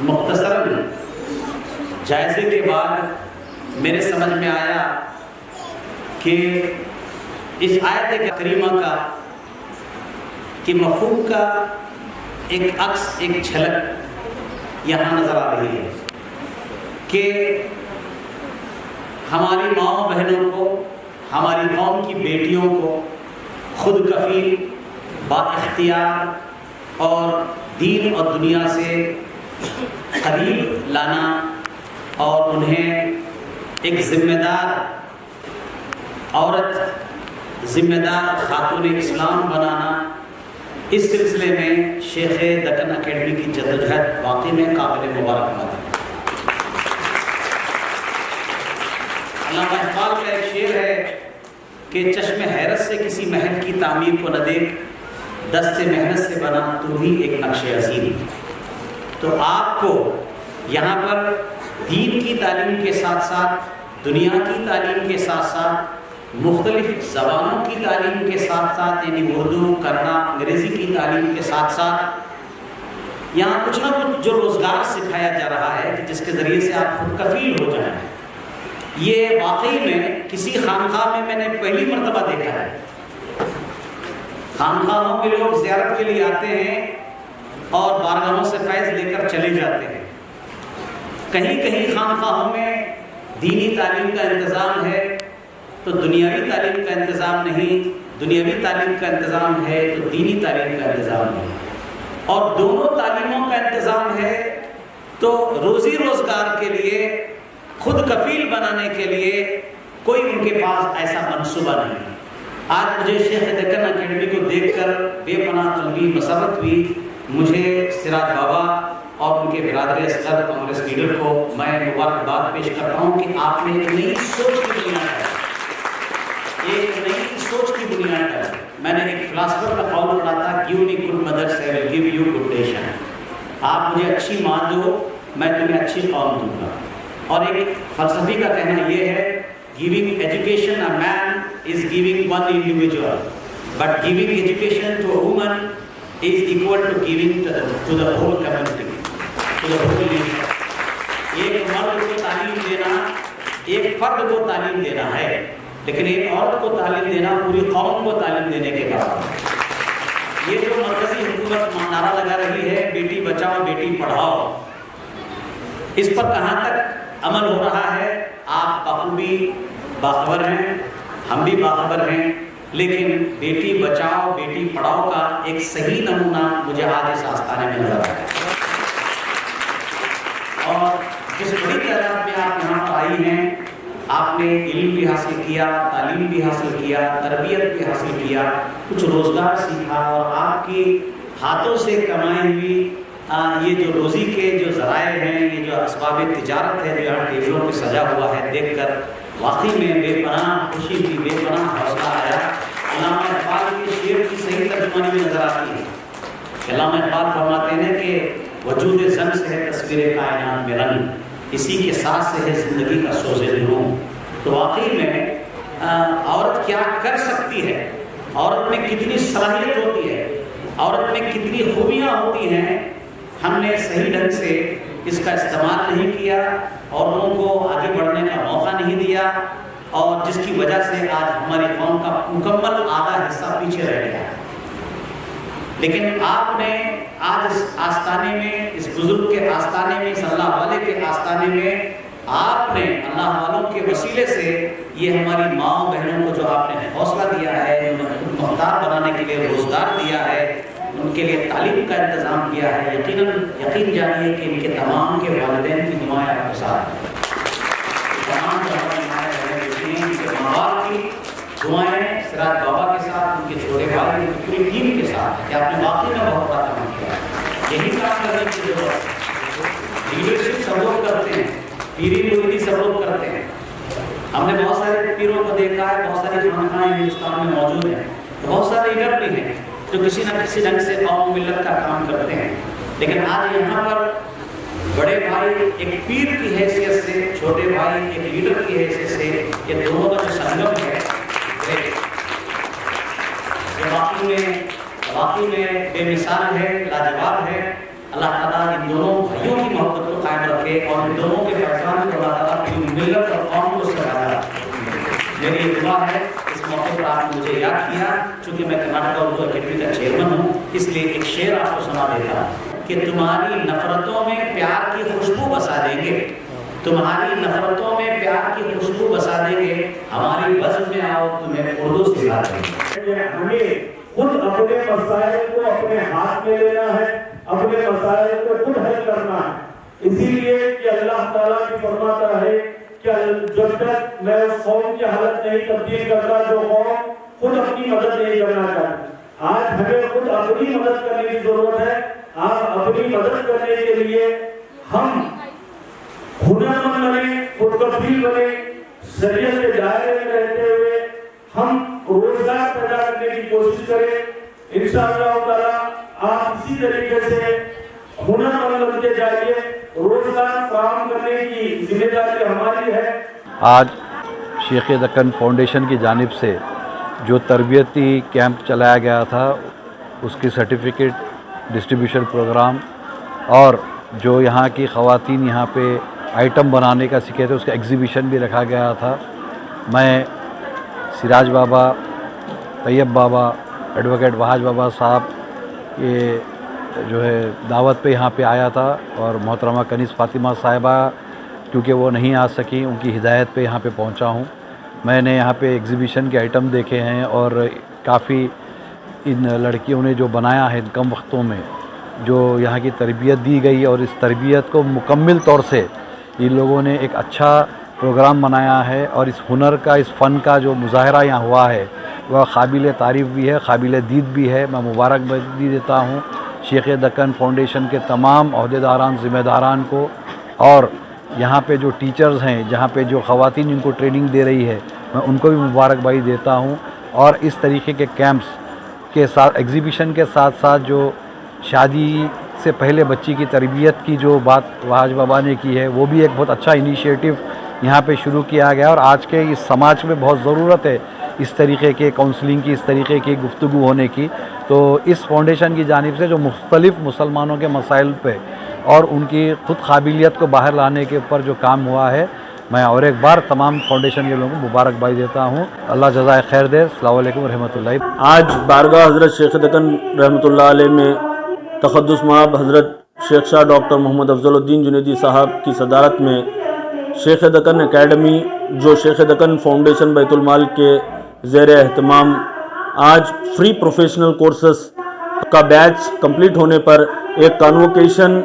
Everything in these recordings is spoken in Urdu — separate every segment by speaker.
Speaker 1: مختصراً جائزے کے بعد میرے سمجھ میں آیا کہ اس آیت کریمہ کا کہ مفہوم کا ایک عکس، ایک جھلک یہاں نظر آ رہی ہے کہ ہماری ماؤں بہنوں کو، ہماری قوم کی بیٹیوں کو خود کفیل، با اختیار اور دین اور دنیا سے قریب لانا اور انہیں ایک ذمہ دار عورت، ذمہ دار خاتون اسلام بنانا، اس سلسلے میں شیخ دکن اکیڈمی کی جدوجہد واقعی میں قابل مبارکباد ہے۔ علامہ اقبال کا ایک شعر ہے کہ چشم حیرت سے کسی محل کی تعمیر کو نہ دیکھ، دست محنت سے بنا تو ہی ایک نقش عظیم۔ تو آپ کو یہاں پر دین کی تعلیم کے ساتھ ساتھ، دنیا کی تعلیم کے ساتھ ساتھ، مختلف زبانوں کی تعلیم کے ساتھ ساتھ، یعنی اردو، کنڑا، انگریزی کی تعلیم کے ساتھ ساتھ یہاں کچھ نہ کچھ جو روزگار سکھایا جا رہا ہے کہ جس کے ذریعے سے آپ خود کفیل ہو جائیں۔ یہ واقعی میں کسی خانقاہ میں نے پہلی مرتبہ دیکھا ہے۔ خانقاہوں میں لوگ زیارت کے لیے آتے ہیں اور بارگاہوں سے فیض لے کر چلے جاتے ہیں۔ کہیں کہیں خانقاہوں میں دینی تعلیم کا انتظام ہے تو دنیاوی تعلیم کا انتظام نہیں، دنیاوی تعلیم کا انتظام ہے تو دینی تعلیم کا انتظام نہیں، اور دونوں تعلیموں کا انتظام ہے تو روزی روزگار کے لیے، خود کفیل بنانے کے لیے کوئی ان کے پاس ایسا منصوبہ نہیں۔ آج مجھے شیخ دکن اکیڈمی کو دیکھ کر بے پناہ قلبی مسرت ہوئی۔ مجھے سراج بابا اور ان کے برادر اصغر کانگریس لیڈر کو میں مبارکباد پیش کرتا ہوں کہ آپ نے ایک نئی سوچ کی بنیاد ہے، ایک نئی سوچ کی بنیاد ہے۔ میں نے ایک فلاسفر کا قول پڑھا تھا، give me good mothers I will give you good nation. آپ مجھے اچھی ماں دو، میں تمہیں اچھی قوم دوں گا۔ اور ایک فلسفی کا کہنا یہ ہے، giving education a man is giving one individual, but giving education to a woman is equal to giving to the whole community, to the whole nation۔ ایک مرد کو تعلیم دینا، ایک فرد کو تعلیم دینا ہے، لیکن ایک عورت کو تعلیم دینا پوری قوم کو تعلیم دینے کے بعد۔ یہ جو مرکزی حکومت نعرہ لگا رہی ہے بیٹی بچاؤ بیٹی پڑھاؤ، اس پر کہاں تک عمل ہو رہا ہے آپ بخوبی باخبر ہیں، ہم بھی باخبر ہیں، لیکن بیٹی بچاؤ بیٹی پڑھاؤ کا ایک صحیح نمونہ مجھے آج اس آستانے میں نظر آیا ہے۔ اور جس بڑی تعداد میں آپ یہاں پر آئی ہیں، آپ نے علم بھی حاصل کیا، تعلیم بھی حاصل کیا، تربیت بھی حاصل کیا، کچھ روزگار سیکھا، اور آپ کی ہاتھوں سے کمائی ہوئی یہ جو روزی کے جو ذرائع ہیں، یہ جو اسباب تجارت ہے جو یہاں ٹیبلوں پہ سجا ہوا ہے، دیکھ کر واقعی میں بے پناہ خوشی ہوئی، بے پناہ حوصلہ آیا۔ علامہ اقبال کے شعر کی صحیح ترجمانی بھی نظر آتی ہے۔ علامہ اقبال فرماتے ہیں کہ وجود زن سے ہے تصویر کائنات میں رنگ، اسی کے ساتھ سے ہے زندگی کا سوز نور۔ تو واقعی میں عورت کیا کر سکتی ہے، عورت میں کتنی صلاحیت ہوتی ہے، عورت میں کتنی خوبیاں ہوتی ہیں، ہم نے صحیح ڈھنگ سے اس کا استعمال نہیں کیا، عورتوں کو آگے بڑھنے کا موقع نہیں دیا، اور جس کی وجہ سے آج ہماری قوم کا مکمل آدھا حصہ پیچھے رہ گیا ہے۔ لیکن آپ نے آج اس آستانے میں، اس بزرگ کے آستانے میں، اس اللہ والے کے آستانے میں، آپ نے اللہ والوں کے وسیلے سے یہ ہماری ماں بہنوں کو جو آپ نے حوصلہ دیا ہے، انہیں مختار بنانے کے لیے روزگار دیا ہے، ان کے لیے تعلیم کا انتظام کیا ہے، یقین جانیے کہ ان کے تمام کے والدین کی دعائیں آپ کے ساتھ ہیں، تمام کے ماں باپ کی دعائیں سراج بابا کے ساتھ، ان کے چھوٹے بھائی، ان کی پوری ٹیم کے ساتھ کہ آپ نے واقعی میں بہت بڑا کام کیا ہے۔ یہی کام کرنے کی ضرورت ہے۔ لیڈرشپ سب لوگ کرتے ہیں، پیری مریدی سب لوگ کرتے ہیں۔ ہم نے بہت سارے پیروں کو دیکھا ہے، بہت ساری خانقاہیں ہندوستان میں موجود ہیں، بہت سارے لیڈر بھی ہیں جو کسی نہ کسی ڈھنگ سے قوم ملت کا کام کرتے ہیں، لیکن آج یہاں پر بڑے بھائی ایک پیر کی حیثیت سے، چھوٹے بھائی ایک لیڈر کی حیثیت سے، یہ دونوں کا جو سنگم ہے یہ واقعی میں بے مثال ہے، لاجواب ہے۔ اللہ تعالیٰ ان دونوں بھائیوں کی محبت کو قائم رکھے اور ان دونوں کے فیضان کو اللہ تعالیٰ پوری ملت اور قوم کو سکھایا۔ میری یہ دعا ہے، اس موقع پر آپ نے مجھے یاد کیا، چونکہ میں کرناٹک اردو اکیڈمی کا چیئرمین ہوں، اس لیے ایک شعر آپ کو سنا دیتا ہوں کہ تمہاری نفرتوں میں پیار کی خوشبو بسا دیں گے، تمہاری نفرتوں میں پیار کی خوشبو بسا دیں گے، ہماری بزم میں آؤ تمہیں اردو سکھا دیں گے۔
Speaker 2: ہمیں خود اپنے مسائل کو اپنے ہاتھ میں لینا ہے، اپنے مسائل کو خود حل کرنا ہے، اسی لیے کہ اللہ تعالیٰ بھی فرماتا ہے کہ جب تک میں اس قوم کی حالت نہیں تبدیل کرتا جو قوم خود اپنی مدد نہیں کرنا چاہتی۔ آج ہمیں خود اپنی مدد کرنے کی ضرورت ہے۔ آپ اپنی مدد کرنے کے لیے ہم ہنرمند بنے، خود کفیل بنے، شریعت کے دائرے میں رہتے ہوئے ہم روزگار پیدا کرنے کی کوشش کریں۔ انشاءاللہ تعالیٰ آپ اسی طریقے سے ہنرمند بنتے جائیے، روزگار فراہم کرنے کی ذمہ داری ہماری ہے۔
Speaker 3: آج شیخ دکن فاؤنڈیشن کی جانب سے جو تربیتی کیمپ چلایا گیا تھا، اس کی سرٹیفکیٹ ڈسٹریبیوشن پروگرام اور جو یہاں کی خواتین یہاں پہ آئٹم بنانے کا سیکھے تھے، اس کا ایگزیبیشن بھی رکھا گیا تھا۔ میں سراج بابا، طیب بابا، ایڈوکیٹ وحاج بابا صاحب یہ جو ہے دعوت پہ یہاں پہ آیا تھا، اور محترمہ کنیز فاطمہ صاحبہ کیونکہ وہ نہیں آ سکیں، ان کی ہدایت پہ یہاں پہ پہنچا ہوں۔ میں نے یہاں پہ ایگزیبیشن کے آئٹم دیکھے ہیں، اور کافی ان لڑکیوں نے جو بنایا ہے ان کم وقتوں میں، جو یہاں کی تربیت دی گئی، اور اس تربیت کو مکمل طور سے ان لوگوں نے ایک اچھا پروگرام بنایا ہے، اور اس ہنر کا، اس فن کا جو مظاہرہ یہاں ہوا ہے وہ قابل تعریف بھی ہے، قابل دید بھی ہے۔ میں مبارکبادی دیتا ہوں شیخ دکن فاؤنڈیشن کے تمام عہدیداران، ذمہ داران کو، اور یہاں پہ جو ٹیچرز ہیں، جہاں پہ جو خواتین ان کو ٹریننگ دے رہی ہے، میں ان کو بھی مبارکبادی دیتا ہوں۔ اور اس طریقے کے کیمپس کے ساتھ، ایگزیبیشن کے ساتھ ساتھ جو شادی سے پہلے بچی کی تربیت کی جو بات وحاج بابا نے کی ہے، وہ بھی ایک بہت اچھا انیشیٹو یہاں پہ شروع کیا گیا، اور آج کے اس سماج میں بہت ضرورت ہے اس طریقے کے کاؤنسلنگ کی، اس طریقے کی گفتگو ہونے کی۔ تو اس فاؤنڈیشن کی جانب سے جو مختلف مسلمانوں کے مسائل پہ اور ان کی خود قابلیت کو باہر لانے کے اوپر جو کام ہوا ہے، میں اور ایک بار تمام فاؤنڈیشن کے لوگوں کو مبارکبادی دیتا ہوں۔ اللہ جزائے خیر دے۔ السلام علیکم ورحمۃ اللہ۔
Speaker 2: آج بارگاہ حضرت شیخ دکن رحمۃ اللہ علیہ میں تقدس مآب حضرت شیخ شاہ ڈاکٹر محمد افضل الدین جنیدی صاحب کی صدارت میں شیخ دکن اکیڈمی، جو شیخ دکن فاؤنڈیشن بیت المال کے زیر اہتمام آج فری پروفیشنل کورسز کا بیچ کمپلیٹ ہونے پر ایک کانوکیشن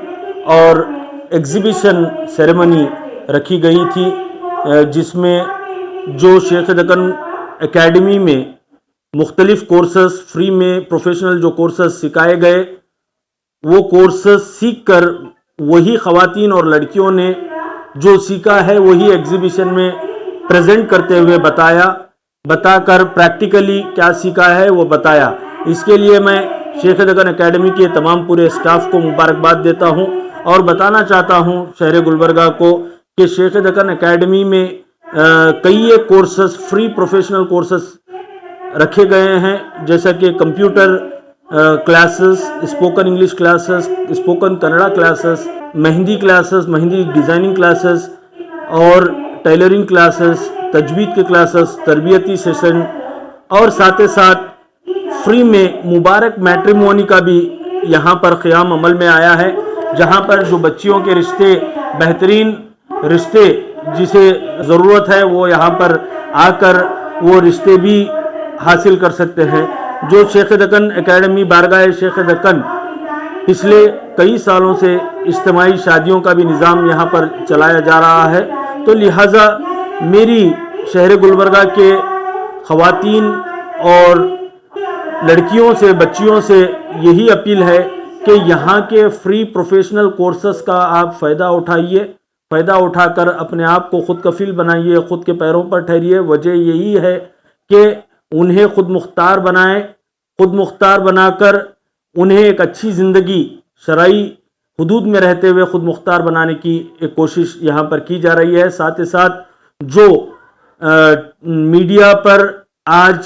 Speaker 2: اور ایگزیبیشن سیریمنی رکھی گئی تھی، جس میں جو شیخ دکن اکیڈمی میں مختلف کورسز فری میں پروفیشنل جو کورسز سکھائے گئے، وہ کورسز سیکھ کر وہی خواتین اور لڑکیوں نے جو سیکھا ہے وہی ایگزیبیشن میں پریزنٹ کرتے ہوئے بتا کر پریکٹیکلی کیا سیکھا ہے وہ بتایا۔ اس کے لیے میں شیخ دکن اکیڈمی کے تمام پورے اسٹاف کو مبارکباد دیتا ہوں، اور بتانا چاہتا ہوں شہر گلبرگہ کو کہ شیخ دکن اکیڈمی میں کئی کورسز، فری پروفیشنل کورسز رکھے گئے ہیں، جیسا کہ computer classes, spoken English classes, spoken Kannada classes, mehndi classes, mehndi designing classes, اور ٹیلرنگ کلاسز، تجوید کے کلاسز، تربیتی سیشن، اور ساتھ ساتھ فری میں مبارک میٹریمونی کا بھی یہاں پر قیام عمل میں آیا ہے، جہاں پر جو بچیوں کے رشتے، بہترین رشتے جسے ضرورت ہے، وہ یہاں پر آ کر وہ رشتے بھی حاصل کر سکتے ہیں۔ جو شیخ دکن اکیڈمی بارگاہ شیخ دکن پچھلے کئی سالوں سے اجتماعی شادیوں کا بھی نظام یہاں پر چلایا جا رہا ہے، تو لہٰذا میری شہر گلبرگہ کے خواتین اور لڑکیوں سے، بچیوں سے یہی اپیل ہے کہ یہاں کے فری پروفیشنل کورسز کا آپ فائدہ اٹھائیے، فائدہ اٹھا کر اپنے آپ کو خود کفیل بنائیے، خود کے پیروں پر ٹھہریے۔ وجہ یہی ہے کہ انہیں خود مختار بنائیں، خود مختار بنا کر انہیں ایک اچھی زندگی شرعی حدود میں رہتے ہوئے خود مختار بنانے کی ایک کوشش یہاں پر کی جا رہی ہے۔ ساتھ ہی ساتھ جو میڈیا پر آج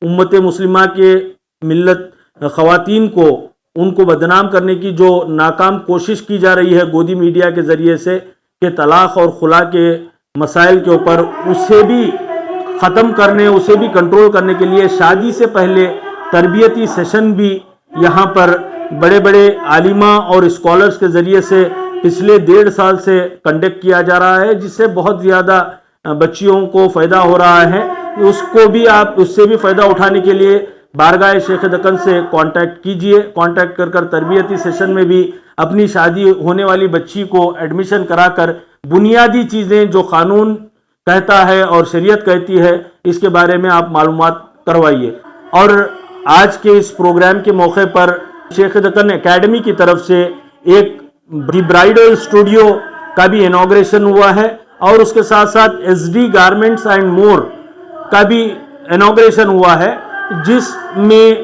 Speaker 2: امت مسلمہ کے ملت خواتین کو ان کو بدنام کرنے کی جو ناکام کوشش کی جا رہی ہے گودی میڈیا کے ذریعے سے کہ طلاق اور خلا کے مسائل کے اوپر اسے بھی ختم کرنے، اسے بھی کنٹرول کرنے کے لیے شادی سے پہلے تربیتی سیشن بھی یہاں پر بڑے بڑے عالمہ اور اسکالرز کے ذریعے سے پچھلے 1.5 سال سے کنڈکٹ کیا جا رہا ہے، جس سے بہت زیادہ بچیوں کو فائدہ ہو رہا ہے۔ اس کو بھی آپ اس سے بھی فائدہ اٹھانے کے لیے بارگاہ شیخ دکن سے کانٹیکٹ کیجئے، کانٹیکٹ کر تربیتی سیشن میں بھی اپنی شادی ہونے والی بچی کو ایڈمیشن کرا کر بنیادی چیزیں جو قانون کہتا ہے اور شریعت کہتی ہے اس کے بارے میں آپ معلومات کروائیے۔ اور آج کے اس پروگرام کے موقع پر شیخ دکن اکیڈمی کی طرف سے ایک برائیڈل اسٹوڈیو کا بھی انوگریشن ہوا ہے، اور اس کے ساتھ ساتھ S D garments and more کا بھی انوگریشن ہوا ہے، جس میں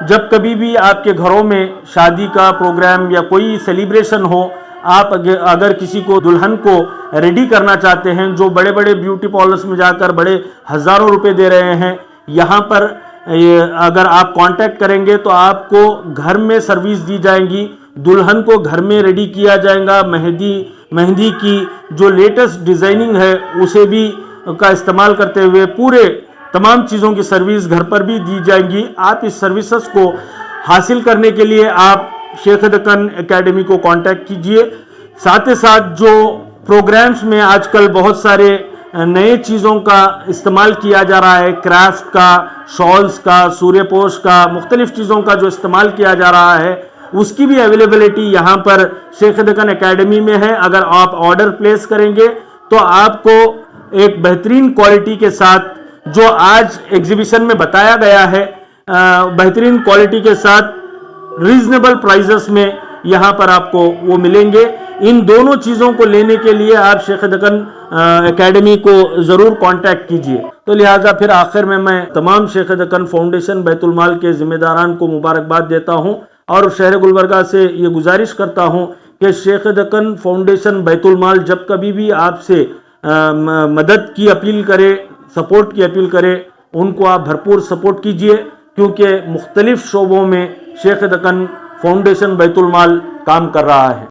Speaker 2: جب کبھی بھی آپ کے گھروں میں شادی کا پروگرام یا کوئی سیلیبریشن ہو، آپ اگر کسی کو دلہن کو ریڈی کرنا چاہتے ہیں، جو بڑے بڑے بیوٹی پارلرز میں جا کر بڑے ہزاروں روپے دے رہے ہیں، یہاں پر اگر آپ کانٹیکٹ کریں گے تو آپ کو گھر میں سروس دی جائیں گی، دلہن کو گھر میں ریڈی کیا جائے گا، مہندی کی جو لیٹسٹ ڈیزائننگ ہے اسے بھی کا استعمال کرتے ہوئے پورے تمام چیزوں کی سروس گھر پر بھی دی جائیں گی۔ آپ اس سروسز کو حاصل کرنے کے لیے آپ شیخ دکن اکیڈمی کو کانٹیکٹ کیجئے۔ ساتھ ہی ساتھ جو پروگرامز میں آج کل بہت سارے نئے چیزوں کا استعمال کیا جا رہا ہے، کرافٹ کا، شالز کا، سوریہ پوش کا، مختلف چیزوں کا جو استعمال کیا جا رہا ہے، اس کی بھی اویلیبلٹی یہاں پر شیخ دکن اکیڈمی میں ہے۔ اگر آپ آرڈر پلیس کریں گے تو آپ کو ایک بہترین کوالٹی کے ساتھ جو آج ایگزیبیشن میں بتایا گیا ہے، بہترین کوالٹی کے ساتھ ریزنیبل پرائزز میں یہاں پر آپ کو وہ ملیں گے۔ ان دونوں چیزوں کو لینے کے لیے آپ شیخ دکن اکیڈمی کو ضرور کانٹیکٹ کیجئے۔ تو لہٰذا پھر آخر میں تمام شیخ دکن فاؤنڈیشن بیت المال کے ذمہ داران کو مبارکباد دیتا ہوں، اور شہر گلبرگہ سے یہ گزارش کرتا ہوں کہ شیخ دکن فاؤنڈیشن بیت المال جب کبھی بھی آپ سے مدد کی اپیل کرے، سپورٹ کی اپیل کرے، ان کو آپ بھرپور سپورٹ کیجئے، کیونکہ مختلف شعبوں میں شیخ دکن فاؤنڈیشن بیت المال کام کر رہا ہے۔